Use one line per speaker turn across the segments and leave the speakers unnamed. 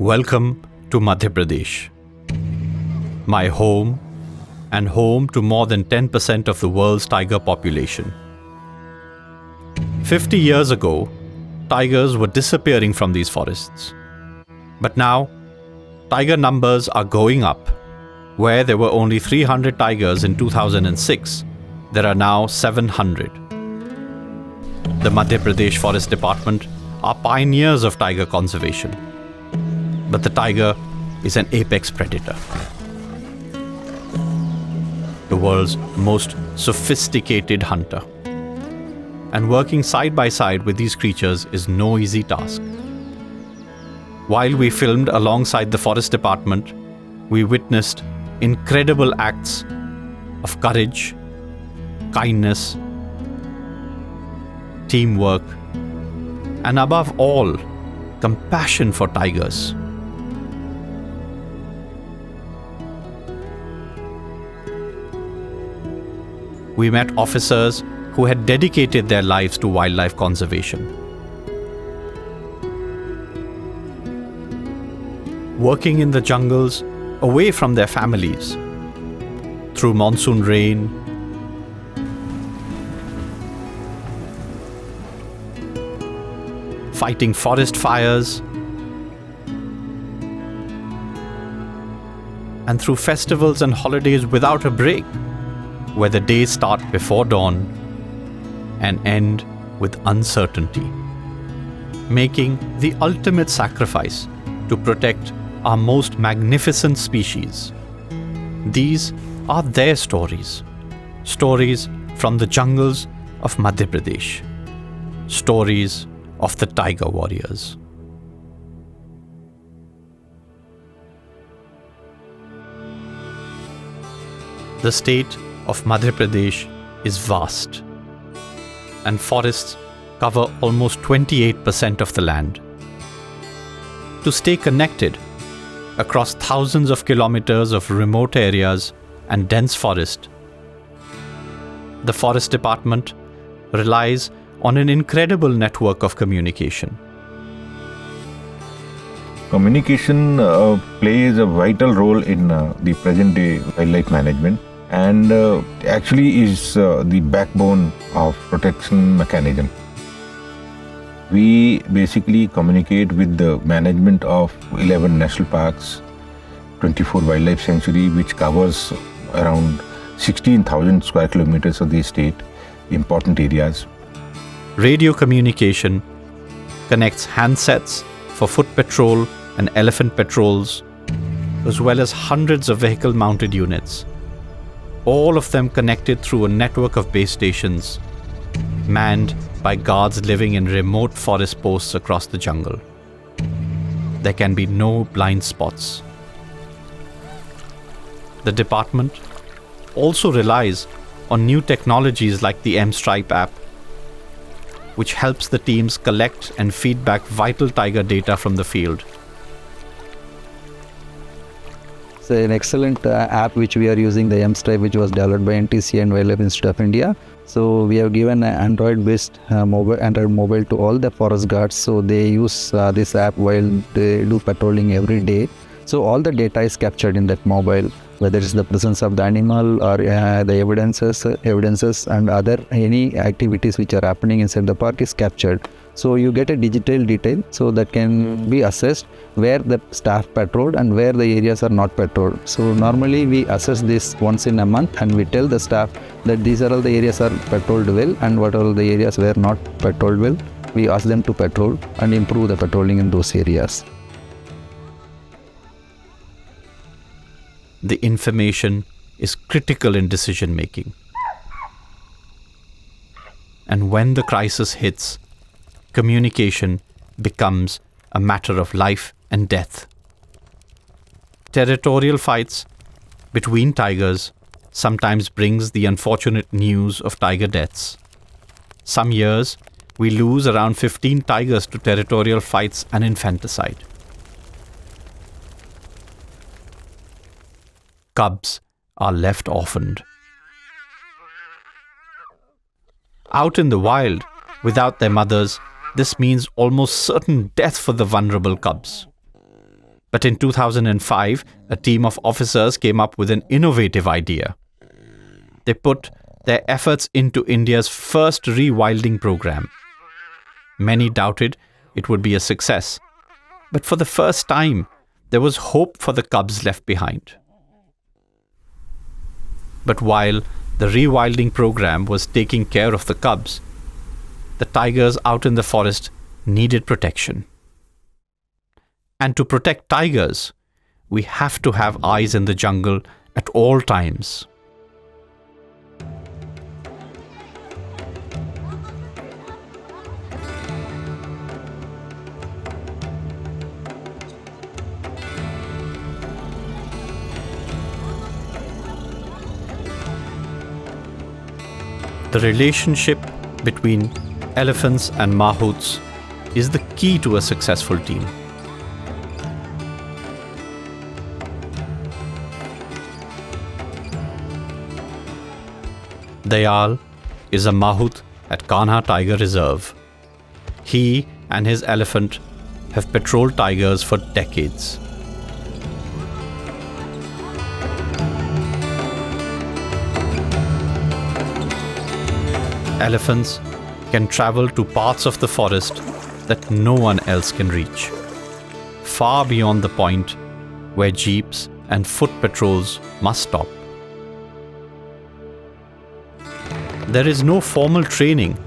Welcome to Madhya Pradesh, my home and home to more than 10% of the world's tiger population. 50 years ago, tigers were disappearing from these forests. But now, tiger numbers are going up. Where there were only 300 tigers in 2006, there are now 700. The Madhya Pradesh Forest Department are pioneers of tiger conservation. But the tiger is an apex predator. The world's most sophisticated hunter. And working side by side with these creatures is no easy task. While we filmed alongside the Forest Department, we witnessed incredible acts of courage, kindness, teamwork, and above all, compassion for tigers. We met officers who had dedicated their lives to wildlife conservation. Working in the jungles, away from their families, through monsoon rain, fighting forest fires, and through festivals and holidays without a break, where the days start before dawn and end with uncertainty, making the ultimate sacrifice to protect our most magnificent species. These are their stories. Stories from the jungles of Madhya Pradesh. Stories of the tiger warriors. The state of Madhya Pradesh is vast, and forests cover almost 28% of the land. To stay connected across thousands of kilometers of remote areas and dense forest, the Forest Department relies on an incredible network of communication.
Communication plays a vital role in the present-day wildlife management and actually is the backbone of protection mechanism. We basically communicate with the management of 11 national parks, 24 wildlife sanctuary, which covers around 16,000 square kilometers of the state, important areas.
Radio communication connects handsets for foot patrol and elephant patrols, as well as hundreds of vehicle-mounted units, all of them connected through a network of base stations, manned by guards living in remote forest posts across the jungle. There can be no blind spots. The department also relies on new technologies like the M-Stripe app, which helps the teams collect and feed back vital tiger data from the field.
It's an excellent app which we are using, the M-Stripe, which was developed by NTC and Wildlife Institute of India. So we have given an Android-based Android mobile to all the forest guards. So they use this app while they do patrolling every day. So all the data is captured in that mobile, whether it's the presence of the animal or the evidences and other any activities which are happening inside the park is captured. So you get a digital detail so that can be assessed where the staff patrolled and where the areas are not patrolled. So normally we assess this once in a month and we tell the staff that these are all the areas are patrolled well and what are all the areas were not patrolled well. We ask them to patrol and improve the patrolling in those areas.
The information is critical in decision making. And when the crisis hits, communication becomes a matter of life and death. Territorial fights between tigers sometimes brings the unfortunate news of tiger deaths. Some years, we lose around 15 tigers to territorial fights and infanticide. Cubs are left orphaned. Out in the wild, without their mothers, this means almost certain death for the vulnerable cubs. But in 2005, a team of officers came up with an innovative idea. They put their efforts into India's first rewilding program. Many doubted it would be a success, but for the first time, there was hope for the cubs left behind. But while the rewilding program was taking care of the cubs, the tigers out in the forest needed protection. And to protect tigers, we have to have eyes in the jungle at all times. The relationship between elephants and mahouts is the key to a successful team. Dayal is a mahout at Kanha Tiger Reserve. He and his elephant have patrolled tigers for decades. Elephants can travel to parts of the forest that no one else can reach, far beyond the point where jeeps and foot patrols must stop. There is no formal training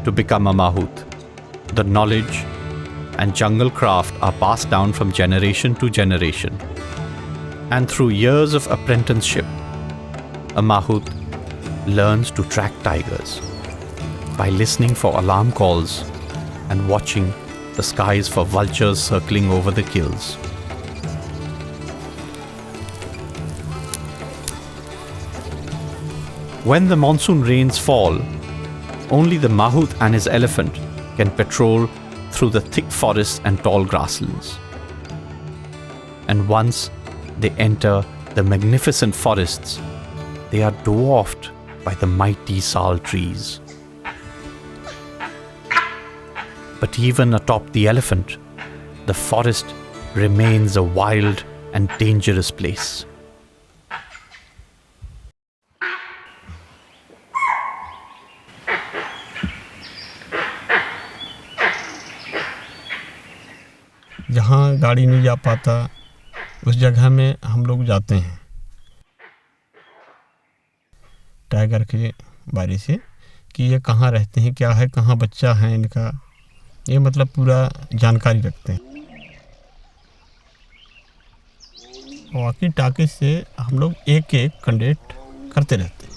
to become a mahout. The knowledge and jungle craft are passed down from generation to generation. And through years of apprenticeship, a mahout learns to track tigers by listening for alarm calls and watching the skies for vultures circling over the kills. When the monsoon rains fall, only the mahout and his elephant can patrol through the thick forests and tall grasslands. And once they enter the magnificent forests, they are dwarfed by the mighty sal trees. But even atop the elephant, the forest remains a wild and dangerous place.
जहाँ गाड़ी नहीं जा पाता उस जगह में हम लोग जाते हैं टाइगर के बारे से कि ये कहाँ रहते हैं, क्या है, कहाँ बच्चा है इनका, ये मतलब पूरा जानकारी रखते हैं। वॉकी टाकी से हम लोग एक एक कंडक्ट करते रहते हैं।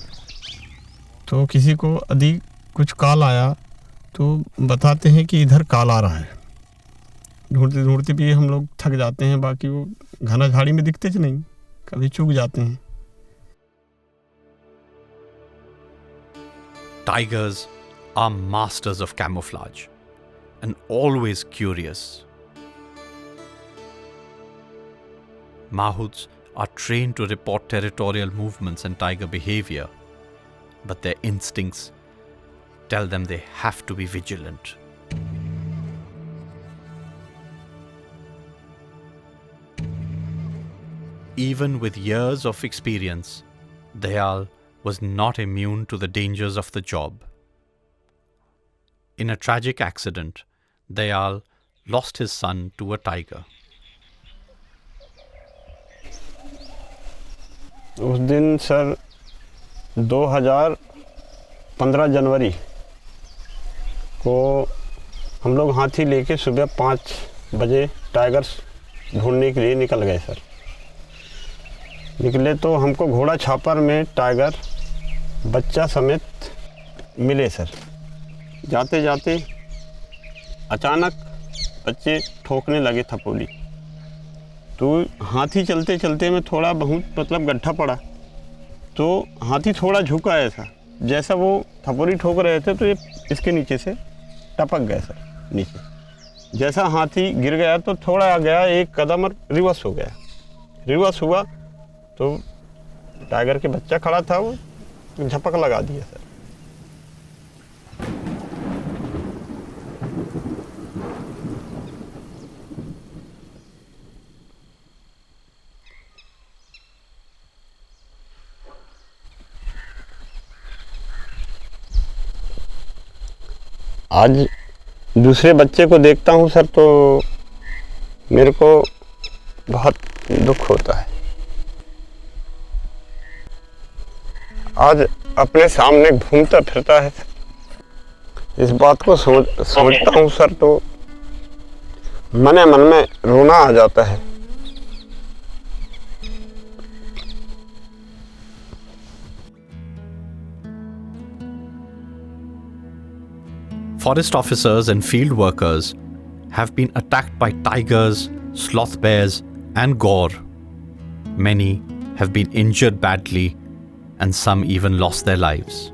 तो किसी को यदि कुछ कॉल आया तो बताते हैं कि इधर कॉल आ रहा है। ढूंढते ढूंढते भी हम लोग थक जाते हैं, बाकी वो घना झाड़ी में दिखते ज नहीं, कभी चूक जाते हैं।
Tigers are masters of camouflage and always curious. Mahouts are trained to report territorial movements and tiger behavior, but their instincts tell them they have to be vigilant. Even with years of experience, Dayal was not immune to the dangers of the job. In a tragic accident, Dayal lost his son to a tiger.
उस दिन sir 2015 जनवरी को हम लोग हाथी लेके सुबह 5 बजे tigers ढूंढने के लिए निकल गए सर। निकले तो हमको घोड़ा छापर में टाइगर बच्चा समेत मिले सर। जाते जाते अचानक बच्चे ठोकने लगे थपोली, तो हाथी चलते चलते में थोड़ा बहुत मतलब गड्ढा पड़ा, तो हाथी थोड़ा झुका ऐसा, जैसा वो थपोली ठोक रहे थे तो ये इसके नीचे से टपक गया सर नीचे। जैसा हाथी गिर गया तो थोड़ा आ गया, एक कदम और रिवर्स हो गया। रिवर्स हुआ तो टाइगर के बच्चा खड़ा था, वो झपक लगा दिया सर। आज दूसरे बच्चे को देखता हूँ सर तो मेरे को बहुत दुख होता है। आज अपने सामने घूमता फिरता है, इस बात को सोचता हूँ सर तो मन में रोना आ जाता है।
Forest officers and field workers have been attacked by tigers, sloth bears, and gore. Many have been injured badly, and some even lost their lives.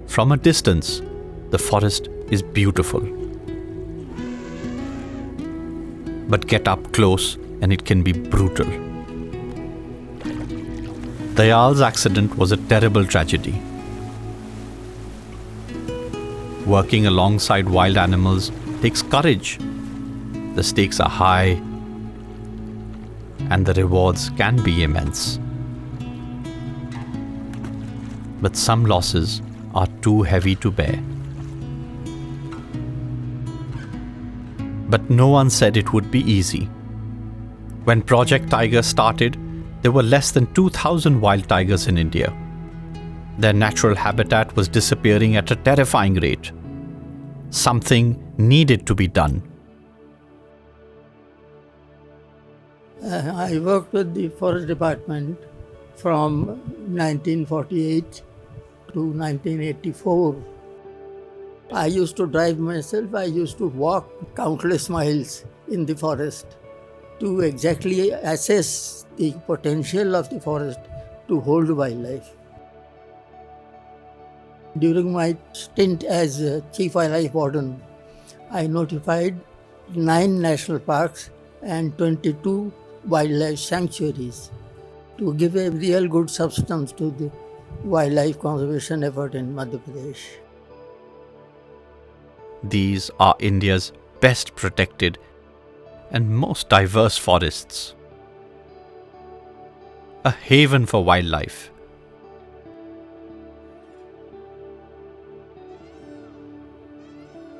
From a distance, the forest is beautiful. But get up close and it can be brutal. Dayal's accident was a terrible tragedy. Working alongside wild animals takes courage. The stakes are high and the rewards can be immense. But some losses are too heavy to bear. But no one said it would be easy. When Project Tiger started, there were less than 2,000 wild tigers in India. Their natural habitat was disappearing at a terrifying rate. Something needed to be done.
I worked with the Forest Department from 1948 to 1984. I used to drive myself. I used to walk countless miles in the forest to exactly assess the potential of the forest to hold wildlife. During my stint as Chief Wildlife Warden, I notified 9 national parks and 22 wildlife sanctuaries to give a real good substance to the wildlife conservation effort in Madhya Pradesh.
These are India's best protected and most diverse forests. A haven for wildlife.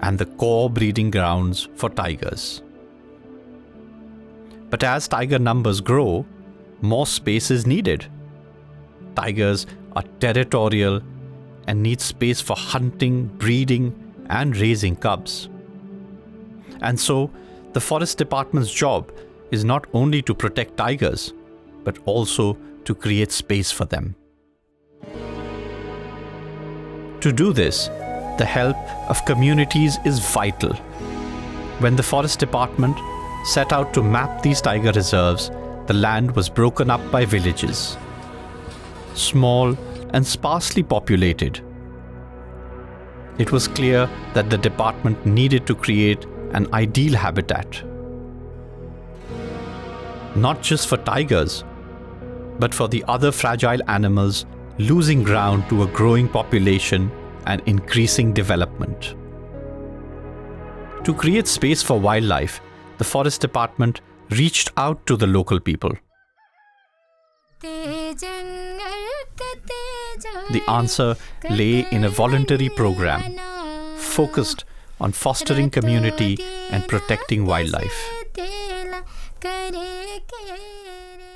And the core breeding grounds for tigers. But as tiger numbers grow, more space is needed. Tigers are territorial and need space for hunting, breeding, and raising cubs. And so, the Forest Department's job is not only to protect tigers, but also to create space for them. To do this, the help of communities is vital. When the Forest Department set out to map these tiger reserves, the land was broken up by villages, small and sparsely populated. It was clear that the department needed to create an ideal habitat, not just for tigers, but for the other fragile animals losing ground to a growing population and increasing development. To create space for wildlife, the Forest Department reached out to the local people. The answer lay in a voluntary program focused on fostering community and protecting wildlife.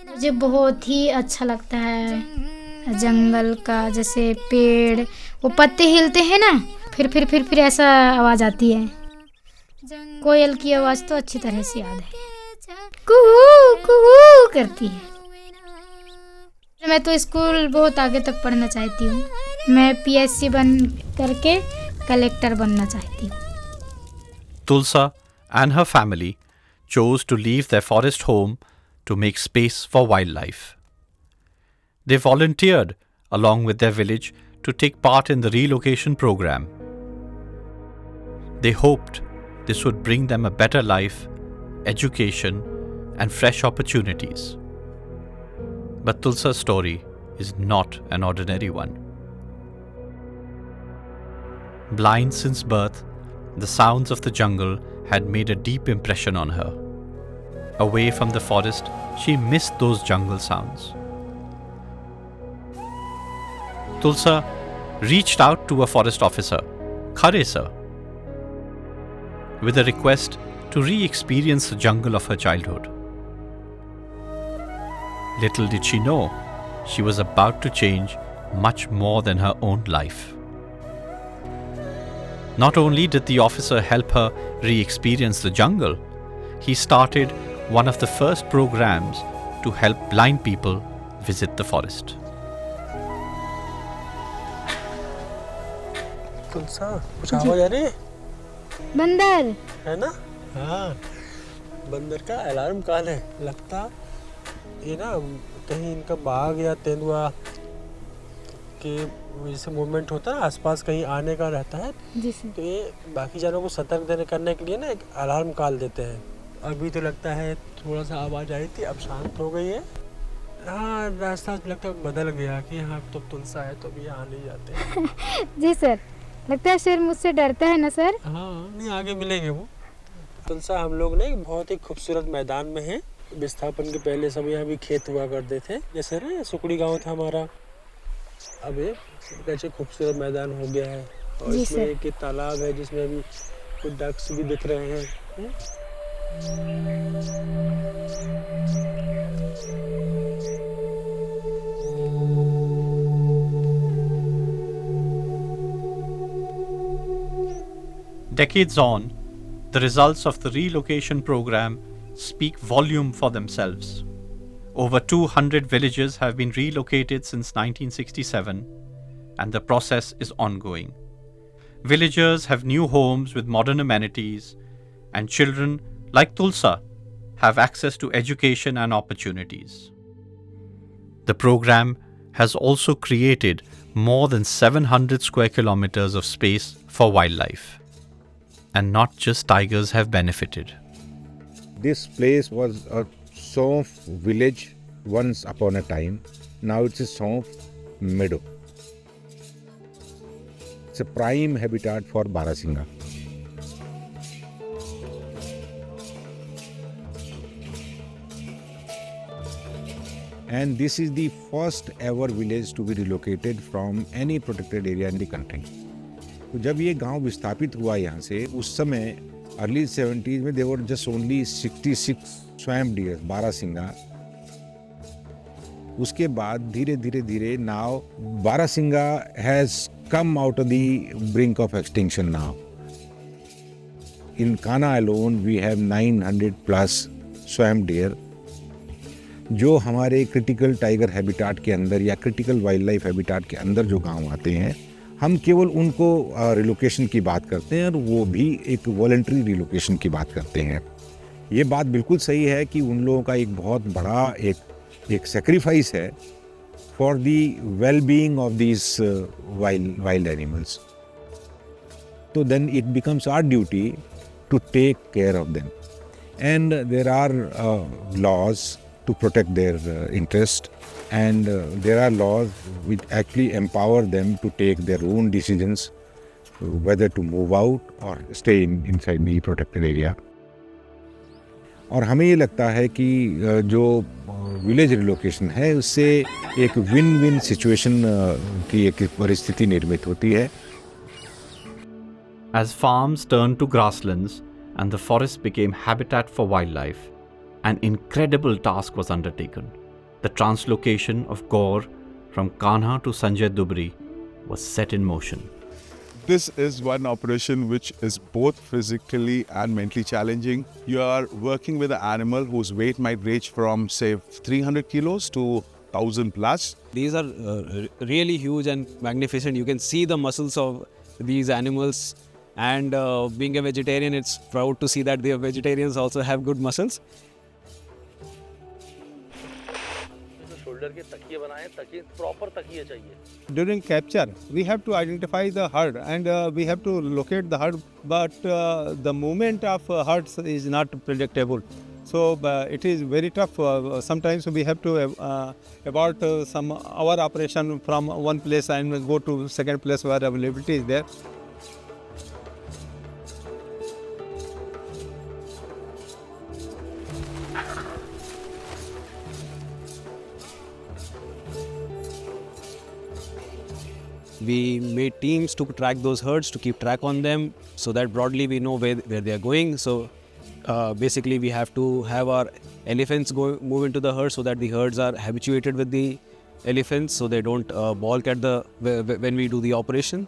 मुझे बहुत ही अच्छा लगता है जंगल का, जैसे पेड़ वो पत्ते हिलते हैं ना, फिर ऐसा आवाज आती है। कोयल की आवाज तो अच्छी तरह से याद है, कुहू कुहू करती है। मैं तो स्कूल बहुत आगे तक पढ़ना चाहती हूँ। मैं पीएससी बन करके कलेक्टर बनना चाहती हूँ।
Tulsa and her family chose to leave their forest home to make space for wildlife. They volunteered along with their village to take part in the relocation program. They hoped this would bring them a better life, education, and fresh opportunities. But Tulsa's story is not an ordinary one. Blind since birth, the sounds of the jungle had made a deep impression on her. Away from the forest, she missed those jungle sounds. Tulsa reached out to a forest officer, Khare sir, with a request to re-experience the jungle of her childhood. Little did she know, she was about to change much more than her own life. Not only did the officer help her re-experience the jungle, he started one of the first programs to help blind people visit the forest.
तुलसा कुछ आवाज आ रही है?
बंदर।
है ना? हाँ, बंदर का अलार्म कॉल है। लगता ये ना कहीं इनका बाघ या तेंदुआ के जैसे मूवमेंट होता है आसपास कहीं आने का रहता है, तो ये बाकी जानवरों को सतर्क करने के लिए ना एक अलार्म कॉल देते हैं। अभी तो लगता है थोड़ा सा आवाज़ आई थी, अब शांत हो गई है। हाँ, रास्ता लगता है बदल गया कि हाँ तो तुलसा है तो अभी यहाँ नहीं जाते हैं।
जी सर, लगता है शेर मुझसे डरता है ना सर?
हाँ, नहीं आगे मिलेंगे वो। तुलसा हम लोग ने एक बहुत ही खूबसूरत मैदान में है। विस्थापन के पहले सब यहाँ भी खेत हुआ करते थे, जैसे ना सुकड़ी गांव था हमारा। अब ये कैसे खूबसूरत मैदान हो गया है और इसमें एक तालाब है जिसमें अभी कुछ डक्स भी दिख रहे हैं।
Decades on, the results of the relocation program speak volume for themselves. Over 200 villages have been relocated since 1967, and the process is ongoing. Villagers have new homes with modern amenities, and children, like Tulsa, have access to education and opportunities. The program has also created more than 700 square kilometers of space for wildlife. And not just tigers have benefited.
This place was a swamp village once upon a time. Now it's a swamp meadow. It's a prime habitat for Barasinga. And this is the first ever village to be relocated from any protected area in the country. तो जब ये गांव विस्थापित हुआ यहाँ से, उस समय अर्ली 70s में there were just only 66 swamp deer, barasingha. उसके बाद धीरे धीरे धीरे now barasingha has come out of the brink of extinction now. In Kanha alone we have 900 plus swamp deer जो हमारे क्रिटिकल टाइगर हैबिटाट के अंदर या क्रिटिकल वाइल्ड लाइफ हैबिटाट के अंदर जो गांव आते हैं, हम केवल उनको रिलोकेशन की बात करते हैं और वो भी एक वॉलंटरी रिलोकेशन की बात करते हैं। ये बात बिल्कुल सही है कि उन लोगों का एक बहुत बड़ा एक सेक्रीफाइस है for the well being of these wild animals. तो then it becomes our duty to take care of them and there are laws to protect their interest, and there are laws which actually empower them to take their own decisions whether to move out or stay inside the protected area. और हमें ये लगता है कि जो village relocation है उससे एक विन विन सिचुएशन की एक परिस्थिति निर्मित होती है।
As farms turned to grasslands and the forest became habitat for wildlife, an incredible task was undertaken. The translocation of Gaur from Kanha to Sanjay Dubri was set in motion.
This is one operation which is both physically and mentally challenging. You are working with an animal whose weight might range from say 300 kilos to 1000 plus.
These are really huge and magnificent. You can see the muscles of these animals, and being a vegetarian, it's proud to see that the vegetarians also have good muscles.
During capture, we have to identify the herd and we have to locate the herd, but the movement of herds is not predictable. So it is very tough. Sometimes we have to abort our operation from one place and go to second place where availability is there.
We made teams to track those herds, to keep track on them, so that broadly we know where they are going. So basically we have to have our elephants move into the herd so that the herds are habituated with the elephants, so they don't balk at when we do the operation.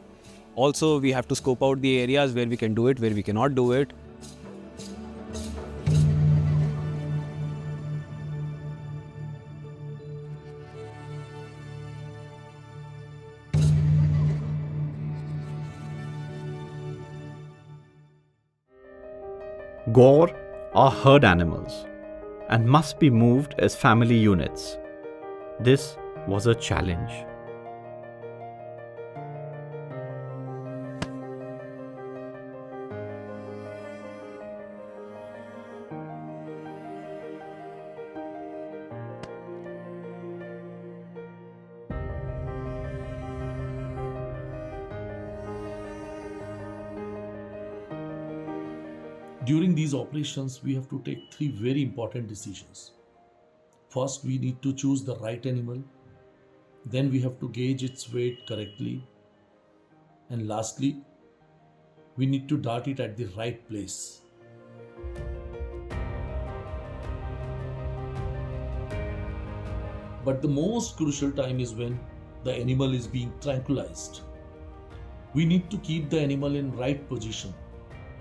Also, we have to scope out the areas where we can do it, where we cannot do it.
Gaur are herd animals and must be moved as family units. This was a challenge.
During these operations, we have to take three very important decisions. First, we need to choose the right animal. Then we have to gauge its weight correctly. And lastly, we need to dart it at the right place. But the most crucial time is when the animal is being tranquilized. We need to keep the animal in right position.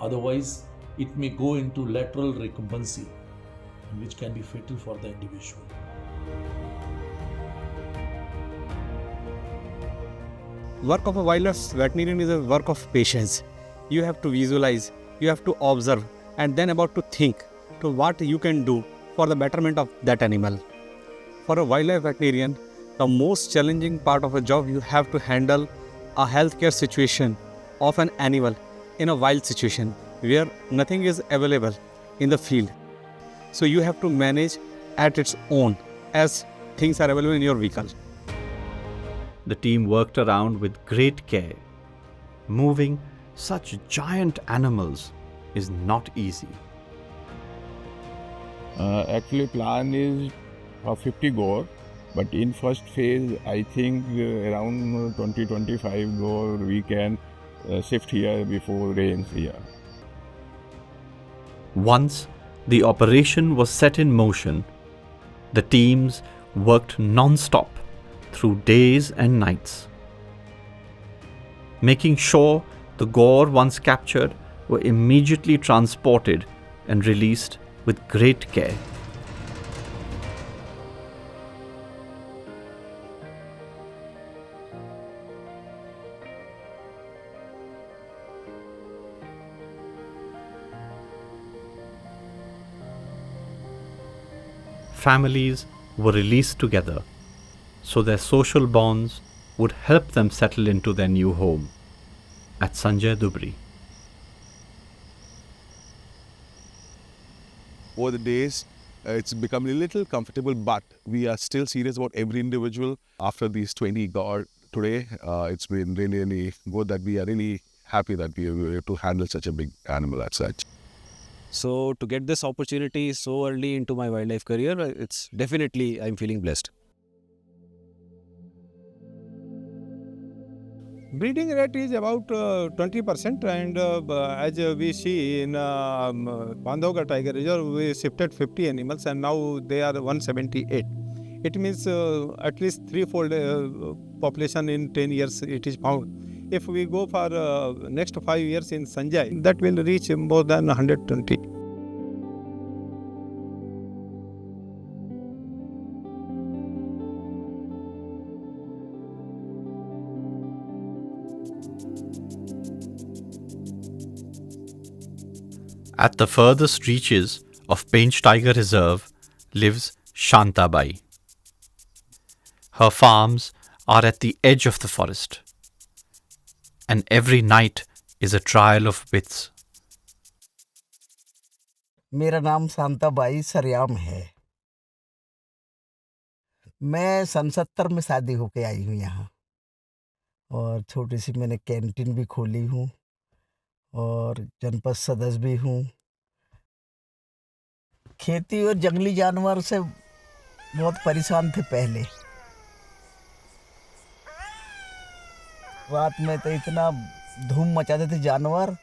Otherwise, it may go into lateral recumbency, which can be fatal for the individual.
Work of a wildlife veterinarian is a work of patience. You have to visualize, you have to observe, and then about to think to what you can do for the betterment of that animal. For a wildlife veterinarian, the most challenging part of a job, you have to handle a healthcare situation of an animal in a wild situation where nothing is available in the field. So you have to manage at its own as things are available in your vehicle.
The team worked around with great care. Moving such giant animals is not easy.
Actually, plan is 50 gore, but in first phase, I think around 20-25 gore we can shift here before rains here.
Once the operation was set in motion, the teams worked non-stop through days and nights, making sure the gore once captured were immediately transported and released with great care. Families were released together so their social bonds would help them settle into their new home at Sanjay Dubri.
Over the days, it's become a little comfortable, but we are still serious about every individual. After these 20 gore today, it's been really, really good that we are really happy that we were able to handle such a big animal as such.
So to get this opportunity so early into my wildlife career, it's definitely, I'm feeling blessed.
Breeding rate is about 20%, and as we see in Bandhavgarh Tiger Reserve, we shifted 50 animals and now they are 178. It means at least threefold population in 10 years it is found. If we go for next 5 years in Sanjay, that will reach more than 120.
At the furthest reaches of Pench Tiger Reserve lives Shantabai. Her farms are at the edge of the forest, and every night is a trial of wits.
मेरा नाम शांताबाई सरयाम है। मैं सन 70 में शादी होके आई हूँ यहाँ, और छोटी सी मैंने कैंटीन भी खोली हूँ और जनपद सदस्य भी हूँ। खेती और जंगली जानवर से बहुत परेशान थे पहले। रात में तो इतना धूम मचाते थे जानवर।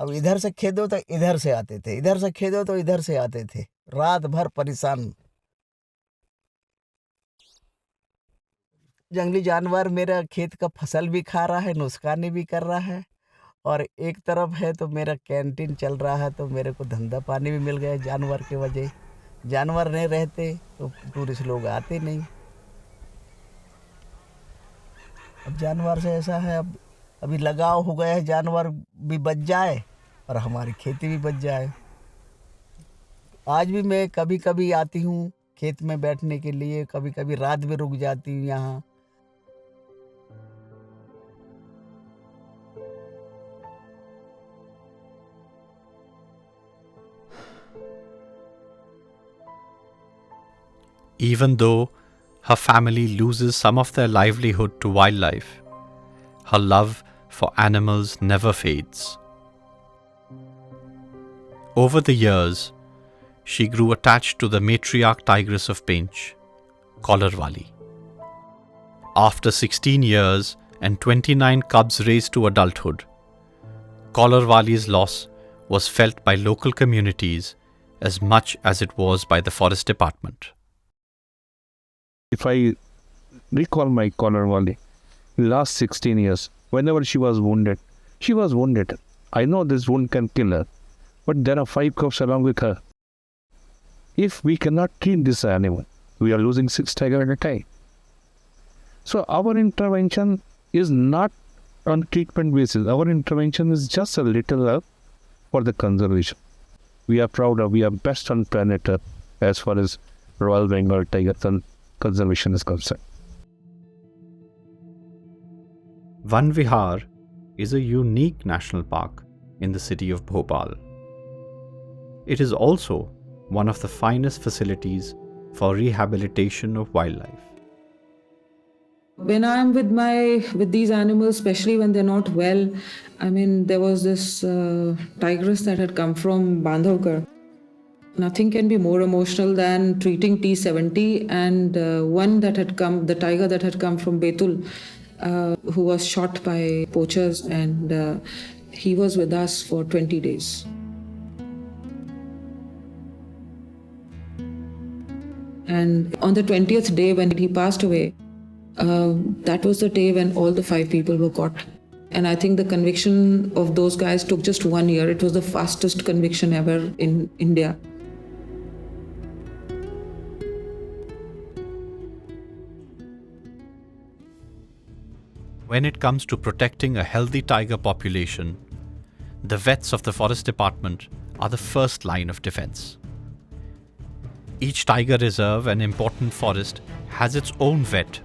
अब इधर से खेदो तो इधर से आते थे, इधर से खेदो तो इधर से आते थे, रात भर परेशान। जंगली जानवर मेरा खेत का फसल भी खा रहा है, नुकसानी भी कर रहा है, और एक तरफ है तो मेरा कैंटीन चल रहा है, तो मेरे को धंधा पानी भी मिल गया जानवर के वजह। जानवर नहीं रहते तो टूरिस्ट लोग आते नहीं। अब जानवर से ऐसा है, अब अभी लगाव हो गया है, जानवर भी बच जाए और हमारी खेती भी बच जाए। आज भी मैं कभी कभी आती हूँ खेत में बैठने के लिए, कभी कभी रात भी रुक जाती हूँ यहाँ।
Even though her family loses some of their livelihood to wildlife, her love for animals never fades. Over the years, she grew attached to the matriarch tigress of Pench, Collarwali. After 16 years and 29 cubs raised to adulthood, Collarwali's loss was felt by local communities as much as it was by the Forest Department.
If I recall my Collarwali, last 16 years, whenever she was wounded. I know this wound can kill her, but there are 5 cubs along with her. If we cannot treat this animal, we are losing 6 tigers at a time. So our intervention is not on treatment basis. Our intervention is just a little help for the conservation. We are proud of, we are best on planet Earth as far as Royal Bengal tiger conservation is concerned.
Van Vihar is a unique national park in the city of Bhopal. It is also one of the finest facilities for rehabilitation of wildlife.
When I am with these animals, especially when they're not well, I mean, there was this tigress that had come from Bandhavgarh. Nothing can be more emotional than treating T70 and one that had come, the tiger that had come from Betul, who was shot by poachers, and he was with us for 20 days. And on the 20th day when he passed away, that was the day when all the 5 people were caught. And I think the conviction of those guys took just 1 year. It was the fastest conviction ever in India.
When it comes to protecting a healthy tiger population, the vets of the Forest Department are the first line of defense. Each tiger reserve and important forest has its own vet.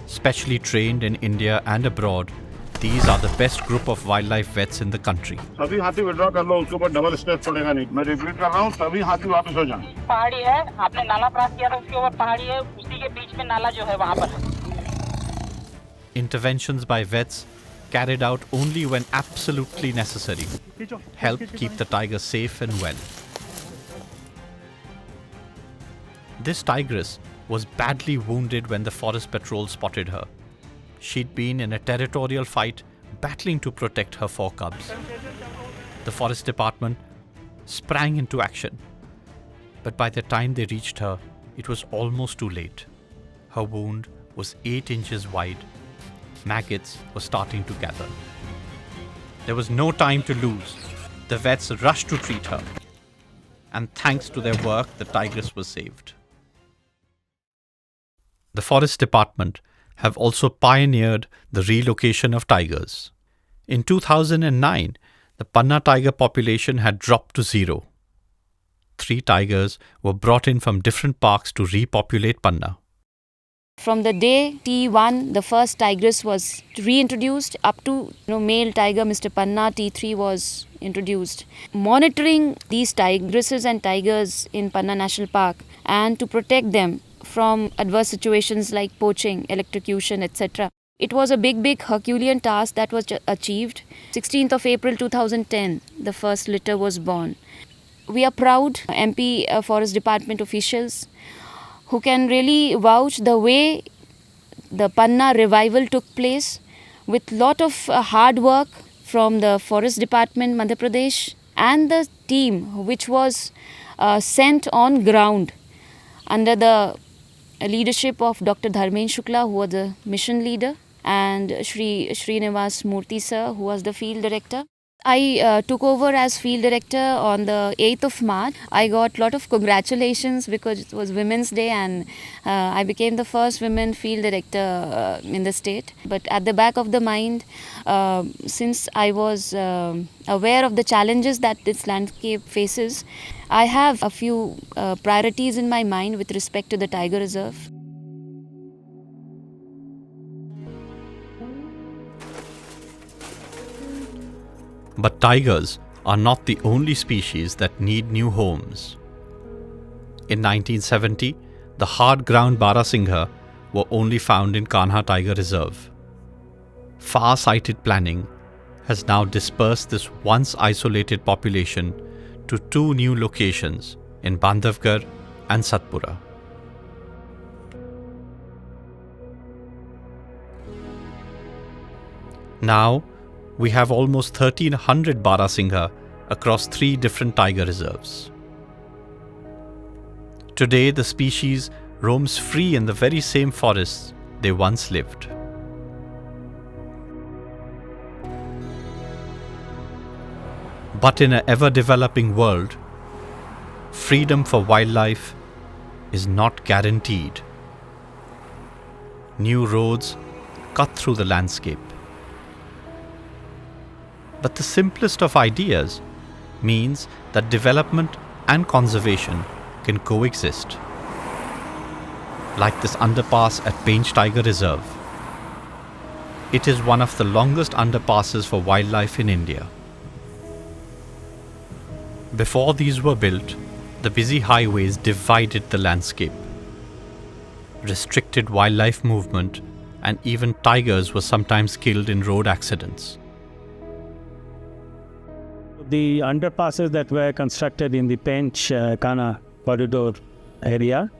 Specially trained in India and abroad, these are the best group of wildlife vets in the country.
सभी हाथी withdraw कर लो, उसके ऊपर double step पड़ेगा नहीं। मैं repeat कर रहा हूँ, सभी हाथी वापस हो जाएं।
पहाड़ी है, आपने नाला क्रॉस किया था, उसके ऊपर पहाड़ी है, उसी के बीच में नाला जो है वहाँ पर।
Interventions by vets carried out only when absolutely necessary help keep the tiger safe and well. This tigress was badly wounded when the forest patrol spotted her. She'd been in a territorial fight battling to protect her 4 cubs. The forest department sprang into action, but by the time they reached her, it was almost too late. Her wound was 8 inches wide. Maggots were starting to gather. There was no time to lose. The vets rushed to treat her, and thanks to their work, the tigress was saved. The Forest Department have also pioneered the relocation of tigers. In 2009, the Panna tiger population had dropped to 0. 3 tigers were brought in from different parks to repopulate Panna.
From the day T1, the first tigress was reintroduced, up to male tiger Mr. Panna, T3 was introduced. Monitoring these tigresses and tigers in Panna National Park and to protect them from adverse situations like poaching, electrocution, etc. It was a big Herculean task that was achieved. 16th of April 2010, the first litter was born. We are proud MP Forest Department officials who can really vouch the way the Panna revival took place, with lot of hard work from the Forest Department, Madhya Pradesh, and the team which was sent on ground under the leadership of Dr. Dharmen Shukla, who was the mission leader, and Srinivas Murthy sir, who was the field director. I took over as field director on the 8th of March. I got a lot of congratulations because it was Women's Day, and I became the first women field director in the state. But at the back of the mind, since I was aware of the challenges that this landscape faces, I have a few priorities in my mind with respect to the tiger reserve.
But tigers are not the only species that need new homes. In 1970, the hard-ground Barasingha were only found in Kanha Tiger Reserve. Far-sighted planning has now dispersed this once isolated population to 2 new locations in Bandhavgarh and Satpura. Now, we have almost 1,300 Barasingha across 3 different tiger reserves. Today, the species roams free in the very same forests they once lived. But in an ever-developing world, freedom for wildlife is not guaranteed. New roads cut through the landscape. But the simplest of ideas means that development and conservation can coexist. Like this underpass at Pench Tiger Reserve. It is one of the longest underpasses for wildlife in India. Before these were built, the busy highways divided the landscape, restricted wildlife movement, and even tigers were sometimes killed in road accidents.
The underpasses that were constructed in the Pench-Kana corridor area,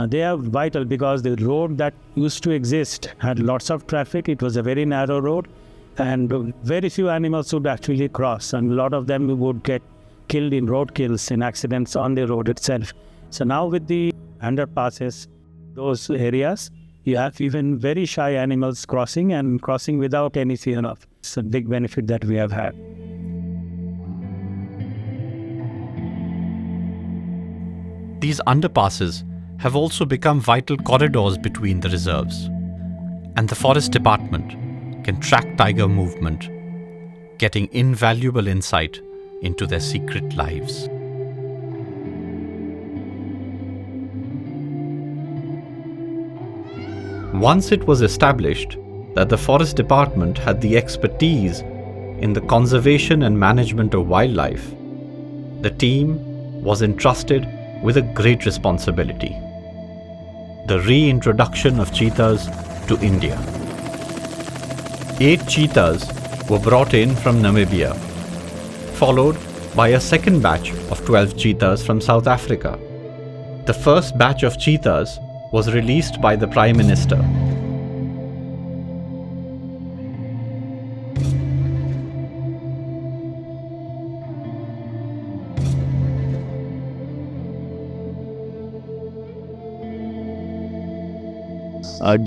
they are vital because the road that used to exist had lots of traffic. It was a very narrow road and very few animals would actually cross, and a lot of them would get killed in road kills, in accidents on the road itself. So now with the underpasses, those areas, you have even very shy animals crossing and crossing without any fear of. It's a big benefit that we have had.
These underpasses have also become vital corridors between the reserves, and the Forest Department can track tiger movement, getting invaluable insight into their secret lives. Once it was established that the Forest Department had the expertise in the conservation and management of wildlife, the team was entrusted with a great responsibility: the reintroduction of cheetahs to India. 8 cheetahs were brought in from Namibia, followed by a second batch of 12 cheetahs from South Africa. The first batch of cheetahs was released by the Prime Minister.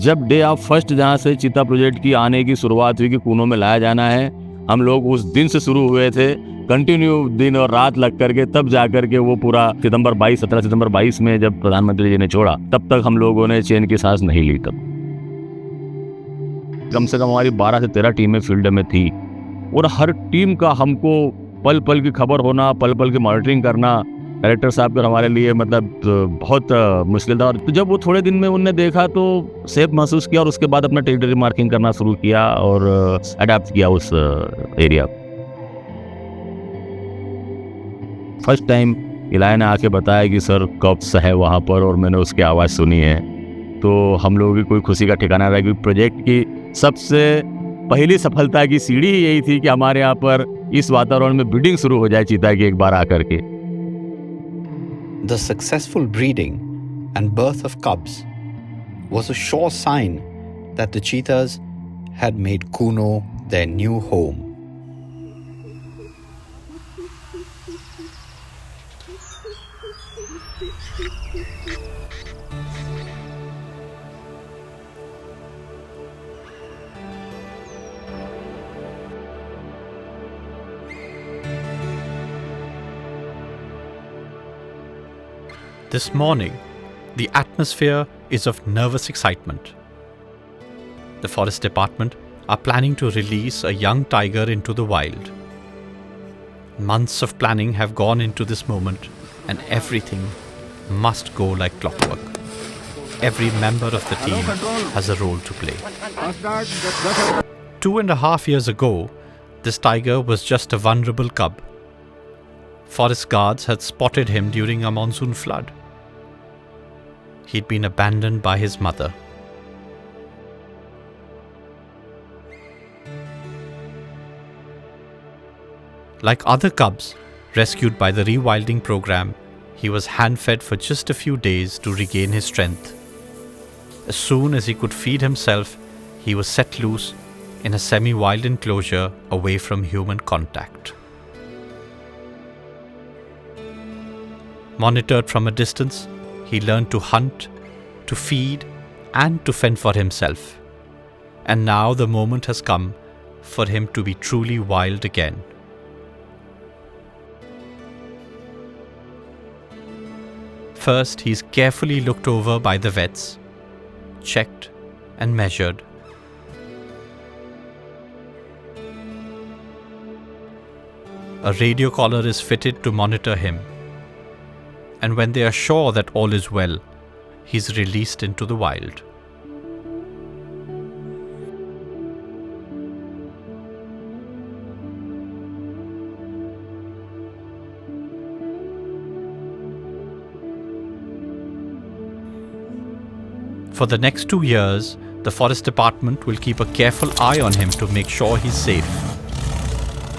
जब day of first जहाँ से चीता project की आने की शुरुआत हुई कि कूनों में लाया जाना है, हम लोग उस दिन से शुरू हुए थे, कंटिन्यू दिन और रात लग करके, तब जाकर के वो पूरा 17 सितंबर 22 में जब प्रधानमंत्री जी ने छोड़ा, तब तक हम लोगों ने चैन की सांस नहीं ली। तब कम से कम हमारी 12 से 13 टीमें फील्ड में थी और हर टीम का हमको पल पल की खबर होना, पल पल की मॉनिटरिंग करना, डायरेक्टर साहब का हमारे लिए मतलब बहुत मुश्किल था। और तो जब वो थोड़े दिन में उनने देखा तो सेफ महसूस किया और उसके बाद अपना टेरिटरी मार्किंग करना शुरू किया और अडैप्ट किया उस एरिया। फर्स्ट टाइम इलाय ने आके बताया कि सर कब्स है वहाँ पर, और मैंने उसकी आवाज़ सुनी है, तो हम लोगों की कोई खुशी का ठिकाना रहा। क्योंकि प्रोजेक्ट की सबसे पहली सफलता की सीढ़ी यही थी कि हमारे यहाँ पर इस वातावरण में ब्रीडिंग शुरू हो जाए चीता की एक बार आकर के।
The successful breeding and birth of cubs was a sure sign that the cheetahs had made Kuno their new home. This morning, the atmosphere is of nervous excitement. The Forest Department are planning to release a young tiger into the wild. Months of planning have gone into this moment, and everything must go like clockwork. Every member of the team has a role to play. 2.5 years ago, this tiger was just a vulnerable cub. Forest guards had spotted him during a monsoon flood. He'd been abandoned by his mother. Like other cubs rescued by the rewilding program, he was hand-fed for just a few days to regain his strength. As soon as he could feed himself, he was set loose in a semi-wild enclosure away from human contact. Monitored from a distance, he learned to hunt, to feed, and to fend for himself. And now the moment has come for him to be truly wild again. First, he is carefully looked over by the vets, checked and measured. A radio collar is fitted to monitor him, and when they are sure that all is well, he is released into the wild. For the next 2 years, the Forest Department will keep a careful eye on him to make sure he's safe.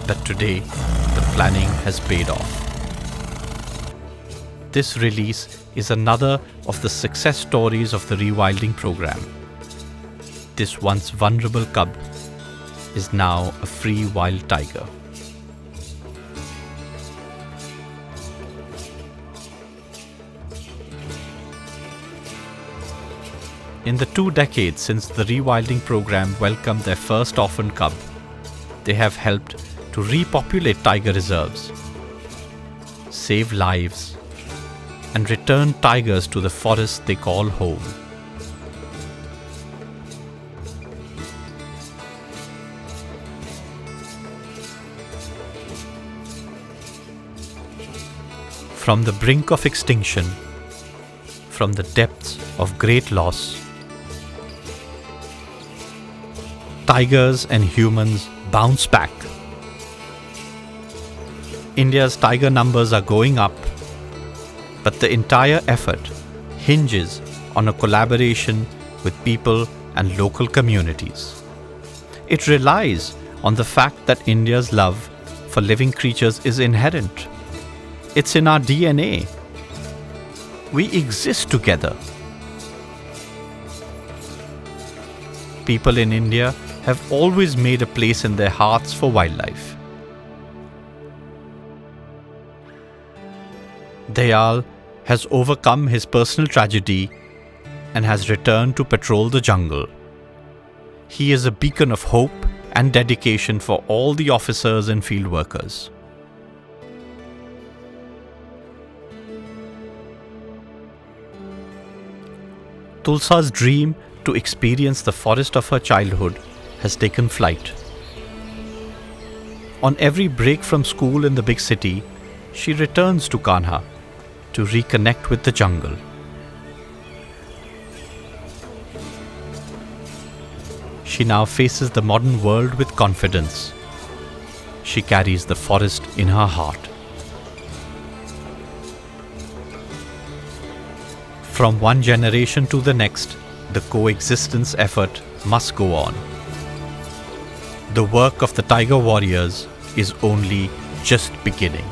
But today, the planning has paid off. This release is another of the success stories of the rewilding program. This once vulnerable cub is now a free wild tiger. In the 2 decades since the rewilding program welcomed their first orphan cub, they have helped to repopulate tiger reserves, save lives, and return tigers to the forest they call home. From the brink of extinction, from the depths of great loss, tigers and humans bounce back. India's tiger numbers are going up, but the entire effort hinges on a collaboration with people and local communities. It relies on the fact that India's love for living creatures is inherent. It's in our DNA. We exist together. People in India have always made a place in their hearts for wildlife. Dayal has overcome his personal tragedy and has returned to patrol the jungle. He is a beacon of hope and dedication for all the officers and field workers. Tulsa's dream to experience the forest of her childhood has taken flight. On every break from school in the big city, she returns to Kanha to reconnect with the jungle. She now faces the modern world with confidence. She carries the forest in her heart. From one generation to the next, the coexistence effort must go on. The work of the Tiger Warriors is only just beginning.